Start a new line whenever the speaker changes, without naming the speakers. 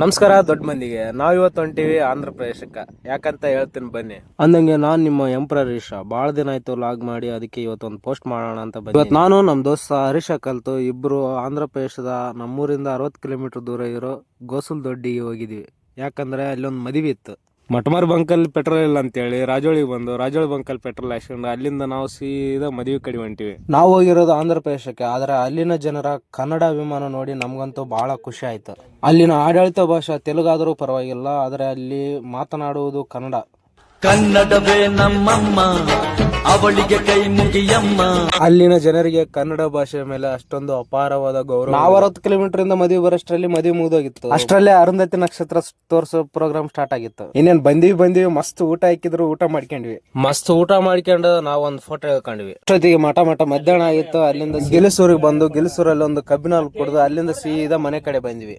ನಮಸ್ಕಾರ ದೊಡ್ಡ ಮಂದಿಗೆ. ನಾವಿವತ್ತು ಹೊಂಟಿವಿ ಆಂಧ್ರ ಪ್ರದೇಶಕ್ಕೆ. ಯಾಕಂತ ಹೇಳ್ತೀನಿ ಬನ್ನಿ. ಅಂದಂಗೆ ನಾನು ನಿಮ್ಮ ಎಂಪ್ರರ್ ಹರೀಶ. ಭಾಳ ದಿನ ಆಯ್ತು ಲಾಗ್ ಮಾಡಿ, ಅದಕ್ಕೆ ಇವತ್ತೊಂದು ಪೋಸ್ಟ್ ಮಾಡೋಣ ಅಂತ ಬಂದೆ. ಇವತ್ತು ನಾನು ನಮ್ಮ ದೋಸ್ತ ಹರೀಶ ಕಲ್ತು ಇಬ್ರು ಆಂಧ್ರ ಪ್ರದೇಶದ ನಮ್ಮೂರಿಂದ 60 ಕಿಲೋಮೀಟರ್ ದೂರ ಇರೋ ಗೋಸುಲ್ ದೊಡ್ಡಿಗೆ ಹೋಗಿದ್ವಿ. ಯಾಕಂದ್ರೆ ಅಲ್ಲೊಂದು ಮದುವೆ ಇತ್ತು. ಮಟಮಾರ್ ಬಂಕಲ್ಲಿ ಪೆಟ್ರೋಲ್ ಇಲ್ಲ ಅಂತೇಳಿ ರಾಜೋಳಿಗೆ ಬಂದು ರಾಜೋಳಿ ಬಂಕಲ್ಲಿ ಪೆಟ್ರೋಲ್ ಹಾಕ್ಸ್ಕೊಂಡು ಅಲ್ಲಿಂದ ನಾವು ಸೀದಾ ಮದುವೆ ಕಡೆ ಹೊಂಟಿವಿ. ನಾವು ಹೋಗಿರೋದು ಆಂಧ್ರ ಪ್ರದೇಶಕ್ಕೆ. ಆದರೆ ಅಲ್ಲಿನ ಜನರ ಕನ್ನಡ ಅಭಿಮಾನ ನೋಡಿ ನಮಗಂತೂ ಬಹಳ ಖುಷಿ ಆಯ್ತು. ಅಲ್ಲಿನ ಆಡಳಿತ ಭಾಷೆ ತೆಲುಗಾದರೂ ಪರವಾಗಿಲ್ಲ, ಆದರೆ ಅಲ್ಲಿ ಮಾತನಾಡುವುದು ಕನ್ನಡ.
ಕನ್ನಡವೇ ನಮ್ಮಮ್ಮ, ಅವಳಿಗೆ ಕೈ ಮುಗಿಯಮ್ಮ.
ಅಲ್ಲಿನ ಜನರಿಗೆ ಕನ್ನಡ ಭಾಷೆಯ ಮೇಲೆ ಅಷ್ಟೊಂದು ಅಪಾರವಾದ ಗೌರವ. ನಾವು 60 ಕಿಲೋಮೀಟರ್ ಇಂದ ಮದುವೆ ಬರೋಷ್ಟರಲ್ಲಿ ಮದುವೆ ಮುಗಿದೋಗಿತ್ತು. ಅಷ್ಟರಲ್ಲೇ ಅರುಂಧತಿ ನಕ್ಷತ್ರ ತೋರಿಸೋ ಪ್ರೋಗ್ರಾಮ್ ಸ್ಟಾರ್ಟ್ ಆಗಿತ್ತು. ಇನ್ನೇನ್ ಬಂದಿವಿ ಮಸ್ತ್ ಊಟ ಹಾಕಿದ್ರು, ಊಟ ಮಾಡ್ಕೊಂಡ್ವಿ. ಮಸ್ತ್ ಊಟ ಮಾಡ್ಕೊಂಡು ನಾವು ಒಂದು ಫೋಟೋ ಹೇಳ್ಕೊಂಡ್ವಿ. ಅಷ್ಟೊತ್ತಿಗೆ ಮಠ ಮಧ್ಯಾಹ್ನ ಆಗಿತ್ತು. ಅಲ್ಲಿಂದ ಗಿಲಿಸೂರಿಗೆ ಬಂದು ಗಿಲಿಸೂರಲ್ಲಿ ಒಂದು ಕಬ್ಬಿನ ಹಾಲು ಕುಡಿದು ಅಲ್ಲಿಂದ ಸೀದಾ ಮನೆ ಕಡೆ ಬಂದ್ವಿ.